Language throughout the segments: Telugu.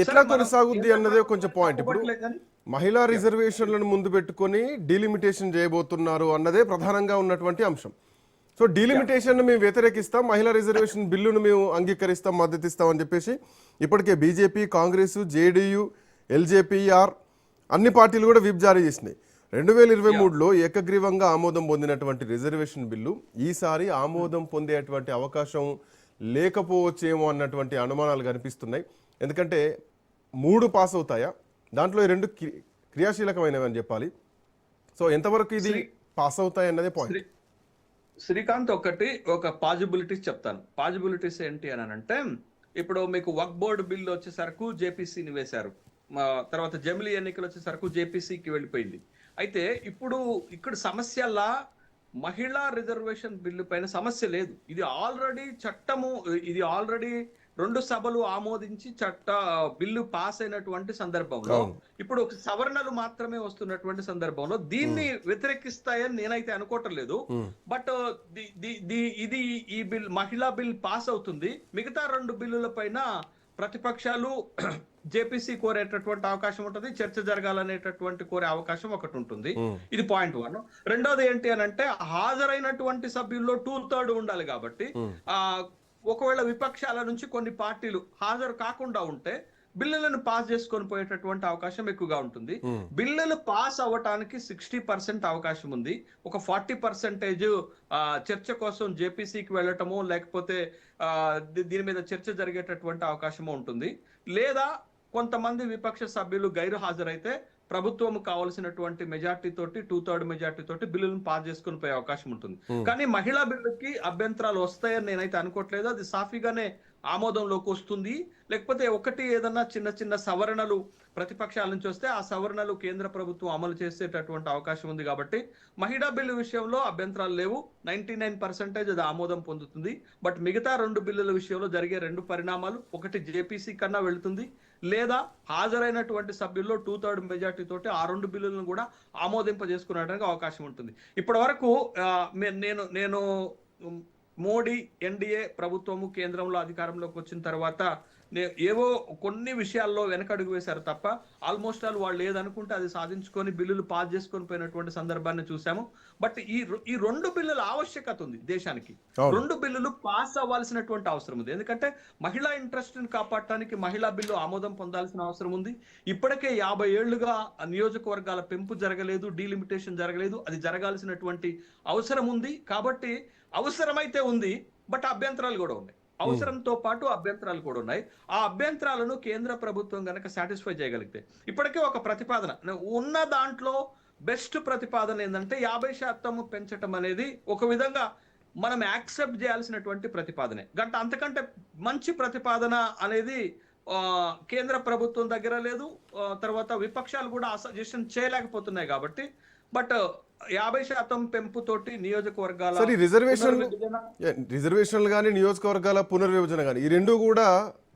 ఎట్లా కొనసాగుద్ది అన్నదే కొంచెం పాయింట్. ఇప్పుడు మహిళా రిజర్వేషన్లను ముందు పెట్టుకొని డీలిమిటేషన్ చేయబోతున్నారు అన్నదే ప్రధానంగా ఉన్నటువంటి అంశం. సో డీలిమిటేషన్ మేము వ్యతిరేకిస్తాం, మహిళా రిజర్వేషన్ బిల్లును మేము అంగీకరిస్తాం, మద్దతు ఇస్తాం అని చెప్పేసి ఇప్పటికే బీజేపీ, కాంగ్రెస్, జేడీయూ, ఎల్జేపీఆర్ అన్ని పార్టీలు కూడా విప్ జారీ చేసినాయి. 2023లో ఏకగ్రీవంగా ఆమోదం పొందినటువంటి రిజర్వేషన్ బిల్లు ఈసారి ఆమోదం పొందేటువంటి అవకాశం లేకపోవచ్చేమో అన్నటువంటి అనుమానాలు కనిపిస్తున్నాయి. ఎందుకంటే 3 పాస్ అవుతాయా, దాంట్లో 2 క్రియాశీలకమైనవి అని చెప్పాలి. సో ఎంతవరకు ఇది పాస్ అవుతాయి అన్నదే పాయింట్. శ్రీకాంత్, ఒక పాజిబిలిటీస్ చెప్తాను. పాజిబిలిటీస్ ఏంటి అని అంటే, ఇప్పుడు మీకు వక్ఫ్ బోర్డు బిల్లు వచ్చేసరికి జేపీసీని వేశారు, తర్వాత జమిలీ ఎన్నికలు వచ్చేసరికి జేపీసీకి వెళ్ళిపోయింది. అయితే ఇప్పుడు ఇక్కడ సమస్యలా మహిళా రిజర్వేషన్ బిల్లు పైన సమస్య లేదు. ఇది ఆల్రెడీ చట్టము, ఇది ఆల్రెడీ 2 సభలు ఆమోదించి బిల్లు పాస్ అయినటువంటి సందర్భంలో ఇప్పుడు ఒక సవరణలు మాత్రమే వస్తున్నటువంటి సందర్భంలో దీన్ని వ్యతిరేకిస్తాయని నేనైతే అనుకోవటం లేదు. బట్ ఇది ఈ బిల్, మహిళా బిల్ పాస్ అవుతుంది. మిగతా 2 బిల్లుల పైన ప్రతిపక్షాలు జేపీసీ కోరేటటువంటి అవకాశం ఉంటుంది, చర్చ జరగాలనేటటువంటి కోరే అవకాశం ఒకటి ఉంటుంది. ఇది పాయింట్ 1. రెండోది ఏంటి అని అంటే, హాజరైనటువంటి సభ్యుల్లో 2/3 ఉండాలి. కాబట్టి ఒకవేళ విపక్షాల నుంచి కొన్ని పార్టీలు హాజరు కాకుండా ఉంటే బిల్లులను పాస్ చేసుకొని పోయేటటువంటి అవకాశం ఎక్కువగా ఉంటుంది. బిల్లులు పాస్ అవ్వటానికి 60% అవకాశం ఉంది. ఒక 40% చర్చ కోసం జేపీసీకి వెళ్ళటము, లేకపోతే దీని మీద చర్చ జరిగేటటువంటి అవకాశం ఉంటుంది. లేదా కొంతమంది విపక్ష సభ్యులు గైరు హాజరైతే ప్రభుత్వం కావాల్సినటువంటి మెజార్టీ తోటి 2/3 మెజార్టీ తోటి బిల్లులను పాస్ చేసుకుని పోయే అవకాశం ఉంటుంది. కానీ మహిళా బిల్లుకి అభ్యంతరాలు వస్తాయని నేనైతే అనుకోవట్లేదు. అది సాఫీగానే ఆమోదంలోకి వస్తుంది. లేకపోతే ఏదన్నా చిన్న సవరణలు ప్రతిపక్షాల నుంచి వస్తే ఆ సవరణలు కేంద్ర ప్రభుత్వం అమలు చేసేటటువంటి అవకాశం ఉంది. కాబట్టి మహిళా బిల్లు విషయంలో అభ్యంతరాలు లేవు. 99% అది ఆమోదం పొందుతుంది. బట్ మిగతా 2 బిల్లుల విషయంలో జరిగే 2 పరిణామాలు, ఒకటి జేపీసీ కన్నా వెళుతుంది, లేదా హాజరైనటువంటి సభ్యుల్లో 2/3 మెజార్టీ తోటి ఆ 2 బిల్లులను కూడా ఆమోదింపజేసుకునేడానికి అవకాశం ఉంటుంది. ఇప్పటి వరకు నేను మోడీ ఎన్డీఏ ప్రభుత్వము కేంద్రంలో అధికారంలోకి వచ్చిన తర్వాత ఏవో కొన్ని విషయాల్లో వెనకడుగు వేశారు తప్ప ఆల్మోస్ట్ ఆల్ వాళ్ళు ఏదనుకుంటే అది సాధించుకొని బిల్లులు పాస్ చేసుకొని పోయినటువంటి సందర్భాన్ని చూసాము. బట్ ఈ 2 బిల్లుల ఆవశ్యకత ఉంది దేశానికి. 2 బిల్లులు పాస్ అవ్వాల్సినటువంటి అవసరం ఉంది. ఎందుకంటే మహిళా ఇంట్రెస్ట్ ని కాపాడటానికి మహిళా బిల్లు ఆమోదం పొందాల్సిన అవసరం ఉంది. ఇప్పటికే 50 ఏళ్లుగా నియోజకవర్గాల పెంపు జరగలేదు, డీలిమిటేషన్ జరగలేదు. అది జరగాల్సినటువంటి అవసరం ఉంది. కాబట్టి అవసరమైతే ఉంది, బట్ అభ్యంతరాలు కూడా ఉన్నాయి. అవసరంతో పాటు అభ్యంతరాలు కూడా ఉన్నాయి. ఆ అభ్యంతరాలను కేంద్ర ప్రభుత్వం గనక సాటిస్ఫై చేయగలిగితే, ఇప్పటికే ఒక ప్రతిపాదన ఉన్న దాంట్లో బెస్ట్ ప్రతిపాదన ఏంటంటే 50% పెంచటం అనేది ఒక విధంగా మనం యాక్సెప్ట్ చేయాల్సినటువంటి ప్రతిపాదనే. అంతకంటే మంచి ప్రతిపాదన అనేది కేంద్ర ప్రభుత్వం దగ్గర లేదు. తర్వాత విపక్షాలు కూడా ఆ సజెషన్ చేయలేకపోతున్నాయి. కాబట్టి బట్ 50% పెంపుతోటి నియోజకవర్గాల రిజర్వేషన్లు కానీ నియోజకవర్గాల పునర్విభజన కానీ ఈ 2 కూడా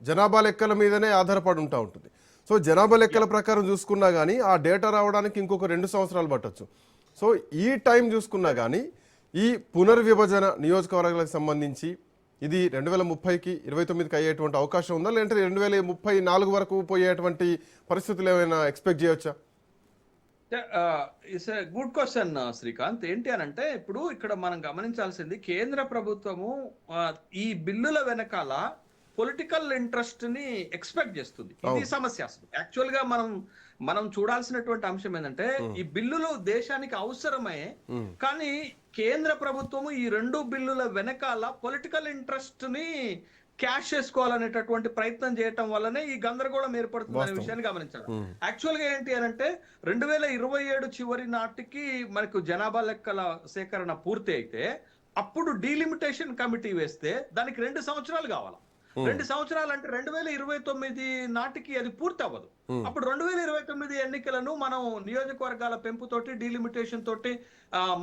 జనాభా లెక్కల మీదనే ఆధారపడి ఉంటుంది. సో జనాభా లెక్కల ప్రకారం చూసుకున్నా కానీ ఆ డేటా రావడానికి ఇంకొక 2 సంవత్సరాలు పట్టొచ్చు. సో ఈ టైం చూసుకున్నా కానీ ఈ పునర్విభజన నియోజకవర్గాలకు సంబంధించి ఇది 2030కి 29కి అయ్యేటువంటి అవకాశం ఉందా, లేదంటే 2034 వరకు పోయేటువంటి పరిస్థితులు ఏమైనా ఎక్స్పెక్ట్ చేయవచ్చా? It's a good question Srikanth. ఏంటి అని అంటే, ఇప్పుడు ఇక్కడ మనం గమనించాల్సింది, కేంద్ర ప్రభుత్వము ఈ బిల్లుల వెనకాల పొలిటికల్ ఇంట్రెస్ట్ ని ఎక్స్పెక్ట్ చేస్తుంది. ఇది సమస్య. అసలు యాక్చువల్ గా మనం చూడాల్సినటువంటి అంశం ఏంటంటే, ఈ బిల్లులు దేశానికి అవసరమే, కానీ కేంద్ర ప్రభుత్వము ఈ 2 బిల్లుల వెనకాల పొలిటికల్ ఇంట్రెస్ట్ ని క్యాష్ చేసుకోవాలనేటటువంటి ప్రయత్నం చేయటం వల్లనే ఈ గందరగోళం ఏర్పడుతుంది అనే విషయాన్ని గమనించాలి. యాక్చువల్ గా ఏంటి అని అంటే, 2027 చివరి నాటికి మనకు జనాభా లెక్కల సేకరణ పూర్తి అయితే అప్పుడు డీలిమిటేషన్ కమిటీ వేస్తే దానికి 2 సంవత్సరాలు కావాలి. 2 సంవత్సరాలు అంటే 2029 నాటికి అది పూర్తి అవ్వదు. అప్పుడు 2029 ఎన్నికలను మనం నియోజకవర్గాల పెంపుతోటి డీలిమిటేషన్ తోటి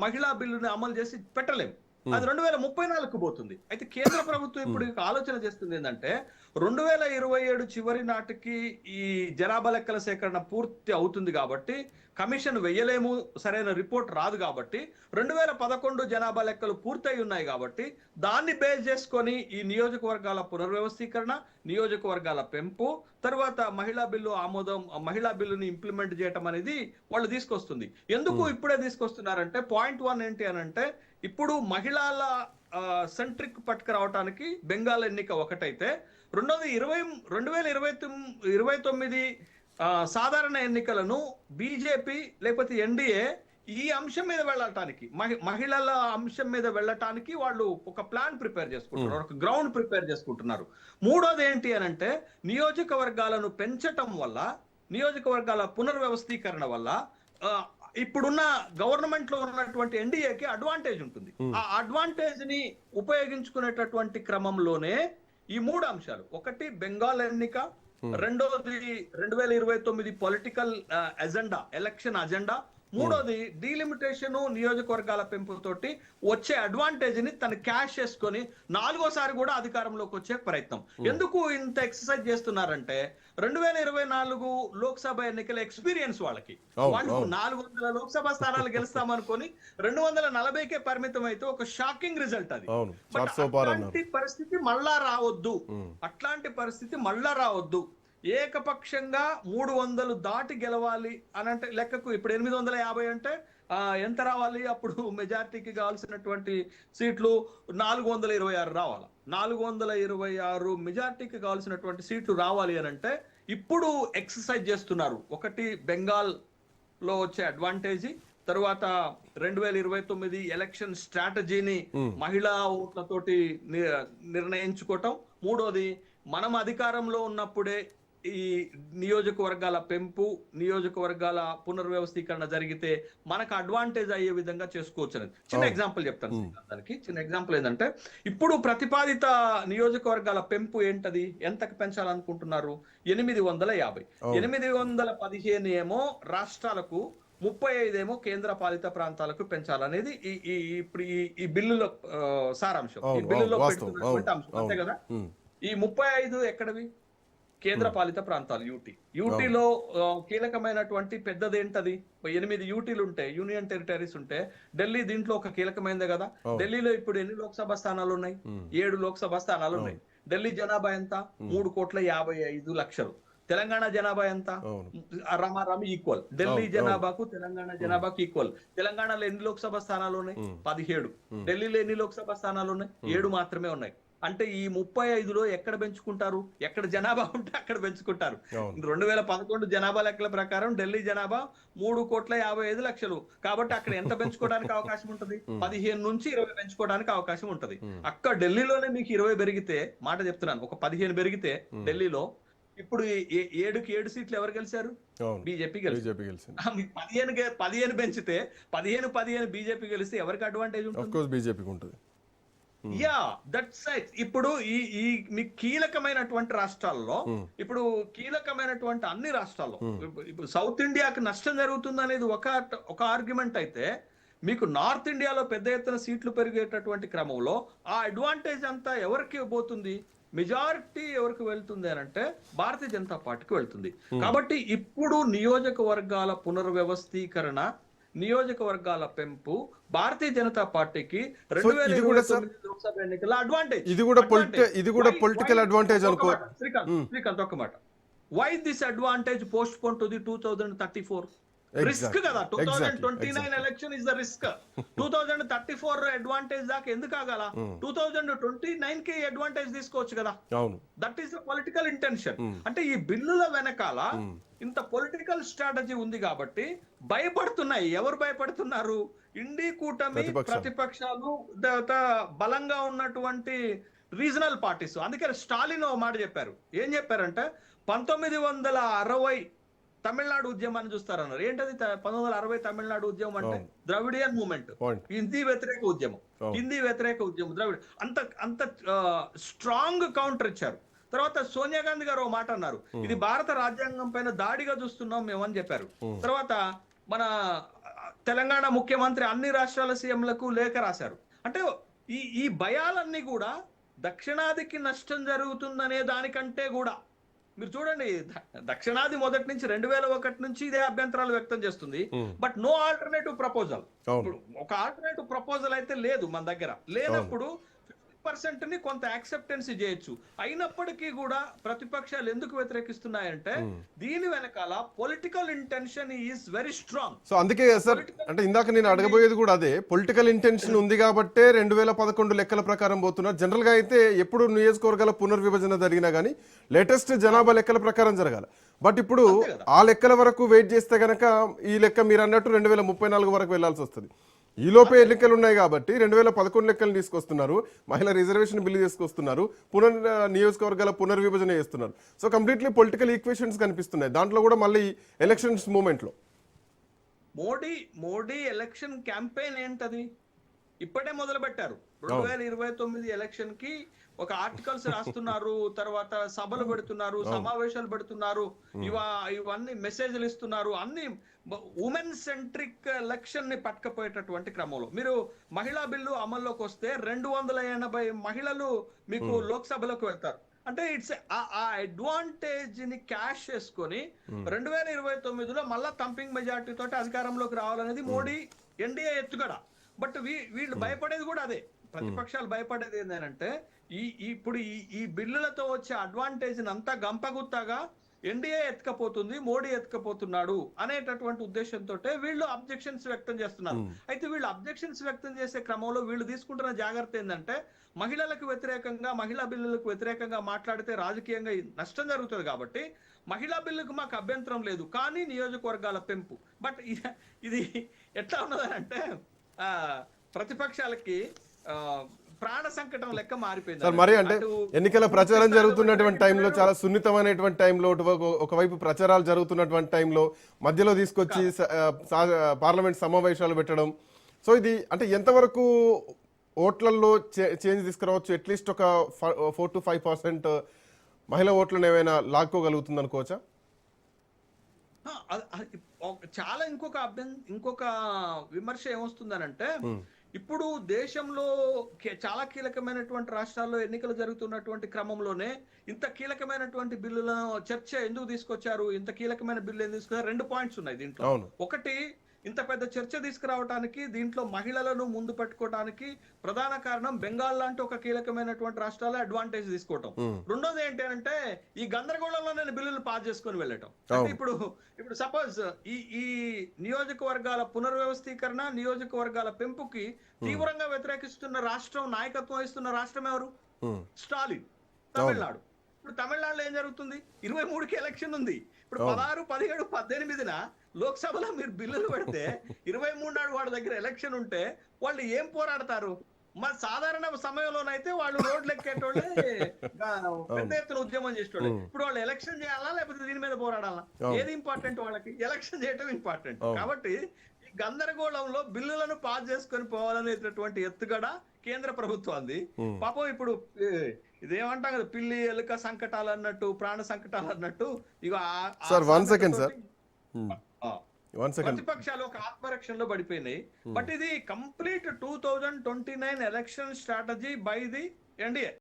మహిళా బిల్లుని అమలు చేసి పెట్టలేము. అది 2034కు పోతుంది. అయితే కేంద్ర ప్రభుత్వం ఇప్పుడు ఆలోచన చేస్తుంది ఏంటంటే, 2027 చివరి నాటికి ఈ జనాభా లెక్కల సేకరణ పూర్తి అవుతుంది కాబట్టి కమిషన్ వెయ్యలేము, సరైన రిపోర్ట్ రాదు కాబట్టి 2011 జనాభా లెక్కలు పూర్తయి ఉన్నాయి కాబట్టి దాన్ని బేస్ చేసుకొని ఈ నియోజకవర్గాల పునర్వ్యవస్థీకరణ, నియోజకవర్గాల పెంపు, తర్వాత మహిళా బిల్లు ఆమోదం, మహిళా బిల్లుని ఇంప్లిమెంట్ చేయటం అనేది వాళ్ళు తీసుకొస్తుంది. ఎందుకు ఇప్పుడే తీసుకొస్తున్నారంటే పాయింట్ 1 ఏంటి అని అంటే, ఇప్పుడు మహిళల సెంట్రిక్ పట్టుకురావటానికి బెంగాల్ ఎన్నిక ఒకటైతే, రెండోది 2029 సాధారణ ఎన్నికలను బీజేపీ లేకపోతే ఎన్డీఏ ఈ అంశం మీద వెళ్ళటానికి, మహిళల అంశం మీద వెళ్ళటానికి వాళ్ళు ఒక ప్లాన్ ప్రిపేర్ చేసుకుంటున్నారు, ఒక గ్రౌండ్ ప్రిపేర్ చేసుకుంటున్నారు. మూడోది ఏంటి అని అంటే, నియోజకవర్గాలను పెంచటం వల్ల, నియోజకవర్గాల పునర్వ్యవస్థీకరణ వల్ల ఇప్పుడున్న గవర్నమెంట్ లో ఉన్నటువంటి ఎన్డీఏకి అడ్వాంటేజ్ ఉంటుంది. ఆ అడ్వాంటేజ్ ని ఉపయోగించుకునేటటువంటి క్రమంలోనే ఈ 3 అంశాలు, ఒకటి బెంగాల్ ఎన్నిక, రెండోది 2029 పొలిటికల్ అజెండా, ఎలక్షన్ అజెండా, మూడోది డీలిమిటేషన్, నియోజకవర్గాల పెంపుతోటి వచ్చే అడ్వాంటేజ్ ని తను క్యాష్ చేసుకొని 4వసారి కూడా అధికారంలోకి వచ్చే ప్రయత్నం. ఎందుకు ఇంత ఎక్సర్సైజ్ చేస్తున్నారంటే, 2024 లోక్సభ ఎన్నికల ఎక్స్పీరియన్స్ వాళ్ళకి, వాళ్ళు 400 లోక్సభ స్థానాలు గెలుస్తామనుకొని 240కే పరిమితం అయితే ఒక షాకింగ్ రిజల్ట్ అది. అట్లాంటి పరిస్థితి మళ్ళా రావద్దు, అట్లాంటి పరిస్థితి మళ్ళా రావద్దు. ఏకపక్షంగా 300 దాటి గెలవాలి అని అంటే లెక్కకు ఇప్పుడు 850 అంటే ఎంత రావాలి? అప్పుడు మెజార్టీకి కావాల్సినటువంటి సీట్లు 426 రావాలి. 426 మెజార్టీకి కావాల్సినటువంటి సీట్లు రావాలి అని అంటే ఇప్పుడు ఎక్సర్సైజ్ చేస్తున్నారు. ఒకటి బెంగాల్ లో వచ్చే అడ్వాంటేజీ, తర్వాత 2029 ఎలక్షన్ స్ట్రాటజీని మహిళా ఓట్లతోటి నిర్ణయించుకోవటం, మూడోది మనం అధికారంలో ఉన్నప్పుడే ఈ నియోజకవర్గాల పెంపు, నియోజకవర్గాల పునర్వ్యవస్థీకరణ జరిగితే మనకు అడ్వాంటేజ్ అయ్యే విధంగా చేసుకోవచ్చు అనేది చిన్న ఎగ్జాంపుల్ చెప్తాను. దానికి చిన్న ఎగ్జాంపుల్ ఏంటంటే, ఇప్పుడు ప్రతిపాదిత నియోజకవర్గాల పెంపు ఏంటది, ఎంతకు పెంచాలనుకుంటున్నారు? 850. 815 ఏమో రాష్ట్రాలకు, 35 ఏమో కేంద్ర పాలిత ప్రాంతాలకు పెంచాలనేది ఇప్పుడు ఈ బిల్లులో సారాంశం, ఈ బిల్లులో పెట్టుకున్నటువంటి అంశం, అంతే కదా. ఈ 35 ఎక్కడవి? కేంద్ర పాలిత ప్రాంతాలు, యూటీలో కీలకమైనటువంటి పెద్దది ఏంటది? 8 యూటీలు ఉంటాయి, యూనియన్ టెరిటరీస్ ఉంటే. ఢిల్లీ దీంట్లో ఒక కీలకమైనదే కదా. ఢిల్లీలో ఇప్పుడు ఎన్ని లోక్సభ స్థానాలు ఉన్నాయి? 7 లోక్సభ స్థానాలు ఉన్నాయి. ఢిల్లీ జనాభా ఎంత? 3,55,00,000. తెలంగాణ జనాభా ఎంత? రమారామి ఈక్వల్. ఢిల్లీ జనాభాకు తెలంగాణ జనాభాకు ఈక్వల్. తెలంగాణలో ఎన్ని లోక్సభ స్థానాలు ఉన్నాయి? 17. ఢిల్లీలో ఎన్ని లోక్సభ స్థానాలు ఉన్నాయి? 7 మాత్రమే ఉన్నాయి. అంటే ఈ 35లో ఎక్కడ పెంచుకుంటారు? ఎక్కడ జనాభా ఉంటే అక్కడ పెంచుకుంటారు. 2011 జనాభా లెక్కల ప్రకారం ఢిల్లీ జనాభా 3,55,00,000. కాబట్టి అక్కడ ఎంత పెంచుకోవడానికి అవకాశం ఉంటది? 15 నుంచి 20 పెంచుకోవడానికి అవకాశం ఉంటది. అక్కడ ఢిల్లీలోనే మీకు 20 పెరిగితే, మాట చెప్తున్నాను, ఒక 15 పెరిగితే ఢిల్లీలో ఇప్పుడు 7 సీట్లు ఎవరు గెలిచారు? బీజేపీ గెలిచారు. 15 పెంచితే 15 బీజేపీ గెలిస్తే ఎవరికి అడ్వాంటేజ్ ఉంటుంది? బీజేపీకి ఉంటుంది. Yeah, that's right. ఇప్పుడు ఈ మీ కీలకమైనటువంటి రాష్ట్రాల్లో, ఇప్పుడు కీలకమైనటువంటి అన్ని రాష్ట్రాల్లో ఇప్పుడు సౌత్ ఇండియాకి నష్టం జరుగుతుంది అనేది ఒక ఆర్గ్యుమెంట్ అయితే, మీకు నార్త్ ఇండియాలో పెద్ద ఎత్తున సీట్లు పెరిగేటటువంటి క్రమంలో ఆ అడ్వాంటేజ్ అంతా ఎవరికి పోతుంది? మెజారిటీ ఎవరికి వెళ్తుంది అని అంటే భారతీయ జనతా పార్టీకి వెళ్తుంది. కాబట్టి ఇప్పుడు నియోజకవర్గాల పునర్వ్యవస్థీకరణ, నియోజకవర్గాల పెంపు భారతీయ జనతా పార్టీకి 2029 లోక్సభ ఎన్నికల అడ్వాంటేజ్. ఇది కూడా పొలిటికల్ అడ్వాంటేజ్ అనుకో. శ్రీకాంత్ ఒక్క మాట, why this advantage postpone to the 2034? Risk కదా. 2029 election is the risk. 2034 advantage దాకా ఎందుకు ఆగాల? 2029 కి అడ్వాంటేజ్ తీసుకోవచ్చు కదా. That is the political intention. అంటే ఈ బిల్లుల వెనకాల ఇంత పొలిటికల్ స్ట్రాటజీ ఉంది కాబట్టి భయపడుతున్నాయి. ఎవరు భయపడుతున్నారు? ఇండి కూటమి, ప్రతిపక్షాలు, బలంగా ఉన్నటువంటి రీజనల్ పార్టీస్. అందుకే స్టాలిన్ ఓ మాట చెప్పారు. ఏం చెప్పారంటే, 1960 తమిళనాడు ఉద్యమాన్ని చూస్తారన్నారు. ఏంటది 1960 తమిళనాడు ఉద్యమం అంటే? ద్రవిడియన్ మూవ్మెంట్, హిందీ వ్యతిరేక ఉద్యమం. ద్రవిడ అంత స్ట్రాంగ్ కౌంటర్ ఇచ్చారు. తర్వాత సోనియా గాంధీ గారు ఓ మాట అన్నారు, ఇది భారత రాజ్యాంగం పైన దాడిగా చూస్తున్నాం మేమని చెప్పారు. తర్వాత మన తెలంగాణ ముఖ్యమంత్రి అన్ని రాష్ట్రాల సీఎంలకు లేఖ రాశారు. అంటే ఈ భయాలన్నీ కూడా దక్షిణాదికి నష్టం జరుగుతుందనే దానికంటే కూడా, మీరు చూడండి, దక్షిణాది మొదటి నుంచి 2001 నుంచి ఇదే అభ్యంతరాలు వ్యక్తం చేస్తుంది. But no alternative proposal. ఒక ఆల్టర్నేటివ్ ప్రపోజల్ అయితే లేదు మన దగ్గర. లేనప్పుడు 5% ని కొంత యాక్సెప్టెన్సీ చేయొచ్చు. అయినప్పటికీ కూడా ప్రతిపక్షాలు ఎందుకు వ్యతిరేకిస్తున్నాయంటే దీని వెనకాల political intention is very strong. So అందుకే సార్, అంటే ఇందాక నేను అడగబోయేది కూడా అదే, పొలిటికల్ ఇంటెన్షన్ ఉంది కాబట్టే 2011 లెక్కల ప్రకారం పోతున్నారు. జనరల్ గా అయితే ఎప్పుడు నియోజకవర్గాల పునర్విభజన జరిగినా కానీ లేటెస్ట్ జనాభా లెక్కల ప్రకారం జరగాలి. బట్ ఇప్పుడు ఆ లెక్కల వరకు వెయిట్ చేస్తే గనక ఈ లెక్క మీరు అన్నట్టు 2034 వరకు వెళ్లాల్సి వస్తుంది. ఈ లోపే ఎన్నికలు ఉన్నాయి కాబట్టి 2011 లెక్కలు తీసుకొస్తున్నారు, మహిళా రిజర్వేషన్ బిల్లు తీసుకొస్తున్నారు, నియోజకవర్గాల పునర్విభజన చేస్తున్నారు. సో కంప్లీట్లీ పొలిటికల్ ఈక్వేషన్స్ కనిపిస్తున్నాయి దాంట్లో కూడా. మళ్ళీ ఎలక్షన్స్ మూమెంట్ లో మోడీ ఎలక్షన్ క్యాంపెయిన్ ఏంటది? ఇప్పుడే మొదలు పెట్టారు. 2029 ఎలక్షన్ కి ఒక ఆర్టికల్స్ రాస్తున్నారు, తర్వాత సభలు పెడుతున్నారు, సమావేశాలు పెడుతున్నారు, ఇవన్నీ మెసేజ్లు ఇస్తున్నారు. అన్ని ఉమెన్ సెంట్రిక్ ఎలక్షన్ ని పట్టుకపోయేటటువంటి క్రమంలో మీరు మహిళా బిల్లు అమల్లోకి వస్తే 280 మహిళలు మీకు లోక్సభలోకి వెళ్తారు. అంటే ఇట్స్ ఆ అడ్వాంటేజ్ ని క్యాష్ చేసుకొని 2029లో మళ్ళా థంపింగ్ మెజారిటీ తోటి అధికారంలోకి రావాలనేది మోడీ ఎన్డీఏ ఎత్తుగడ. బట్ వీళ్ళు భయపడేది కూడా అదే. ప్రతిపక్షాలు భయపడేది ఏంటంటే ఇప్పుడు ఈ బిల్లులతో వచ్చే అడ్వాంటేజ్ అంతా గంపగుత్తగా ఎన్డీఏ ఎత్తుకపోతుంది, మోడీ ఎత్తుకపోతున్నాడు అనేటటువంటి ఉద్దేశంతో వీళ్ళు అబ్జెక్షన్స్ వ్యక్తం చేస్తున్నారు. అయితే వీళ్ళు అబ్జెక్షన్స్ వ్యక్తం చేసే క్రమంలో వీళ్ళు తీసుకుంటున్న జాగ్రత్త ఏంటంటే మహిళలకు వ్యతిరేకంగా, మహిళా బిల్లులకు వ్యతిరేకంగా మాట్లాడితే రాజకీయంగా నష్టం జరుగుతుంది కాబట్టి మహిళా బిల్లుకు మాకు అభ్యంతరం లేదు, కానీ నియోజకవర్గాల పెంపు. బట్ ఇది ఎట్లా ఉన్నదంటే ప్రతిపక్షాలకి ప్రాణ సంకటం లెక్క మారిపోయింది సార్. మరి అంటే ఎన్నికల ప్రచారం జరుగుతున్నటువంటి టైంలో, చాలా సున్నితమైనటువంటి టైంలో, ఒకవైపు ప్రచారాలు జరుగుతున్నటువంటి టైంలో మధ్యలో తీసుకొచ్చి పార్లమెంట్ సమావేశాలు పెట్టడం. సో ఇది అంటే ఎంతవరకు ఓట్లలో చేంజ్ తీసుకురావచ్చు? అట్లీస్ట్ ఒక 4 to 5% మహిళా ఓట్లను ఏమైనా లాక్కోగలుగుతుంది అనుకోవచ్చా? చాలా ఇంకొక విమర్శ ఏమొస్తుందనంటే, ఇప్పుడు దేశంలో చాలా కీలకమైనటువంటి రాష్ట్రాల్లో ఎన్నికలు జరుగుతున్నటువంటి క్రమంలోనే ఇంత కీలకమైనటువంటి బిల్లులను చర్చ ఎందుకు తీసుకొచ్చారు, ఇంత కీలకమైన బిల్లు ఎందుకు తీసుకొచ్చారు? 2 పాయింట్స్ ఉన్నాయి దీంట్లో. ఒకటి, ఇంత పెద్ద చర్చ తీసుకురావడానికి, దీంట్లో మహిళలను ముందు పెట్టుకోవడానికి ప్రధాన కారణం బెంగాల్ లాంటి ఒక కీలకమైనటువంటి రాష్ట్రాల్లో అడ్వాంటేజ్ తీసుకోవటం. రెండోది ఏంటి అంటే ఈ గందరగోళంలో నేను బిల్లులు పాస్ చేసుకొని వెళ్ళటం. అంటే ఇప్పుడు సపోజ్ ఈ నియోజకవర్గాల పునర్వ్యవస్థీకరణ, నియోజకవర్గాల పెంపుకి తీవ్రంగా వ్యతిరేకిస్తున్న రాష్ట్రం, నాయకత్వం వహిస్తున్న రాష్ట్రం ఎవరు? స్టాలిన్, తమిళనాడు. ఇప్పుడు తమిళనాడులో ఏం జరుగుతుంది? 23కి ఎలక్షన్ ఉంది. ఇప్పుడు 16, 17, 18న లోక్సభలో మీరు బిల్లులు పెడితే 23 నాడు వాడి దగ్గర ఎలక్షన్ ఉంటే వాళ్ళు ఏం పోరాడతారు? మన సాధారణ సమయంలోనైతే వాళ్ళు రోడ్లు ఎక్కేటోళ్ళే, పెద్ద ఎత్తున ఉద్యమం చేసేటోళ్ళే. ఇప్పుడు వాళ్ళు ఎలక్షన్ చేయాలా లేకపోతే దీని మీద పోరాడాలా? ఏది ఇంపార్టెంట్? వాళ్ళకి ఎలక్షన్ చేయటం ఇంపార్టెంట్. కాబట్టి ఈ గందరగోళంలో బిల్లులను పాస్ చేసుకొని పోవాలనేటటువంటి ఎత్తుగడ కేంద్ర ప్రభుత్వాన్ని. పాపం ఇప్పుడు ఇదేమంటాం కదా, పిల్లి ఎలుక సంకటాలు అన్నట్టు, ప్రాణ సంకటాలు అన్నట్టు, ఇక ప్రతిపక్షాలు ఒక ఆత్మరక్షణలో పడిపోయినాయి. బట్ ఇది complete 2029 election strategy by the NDA.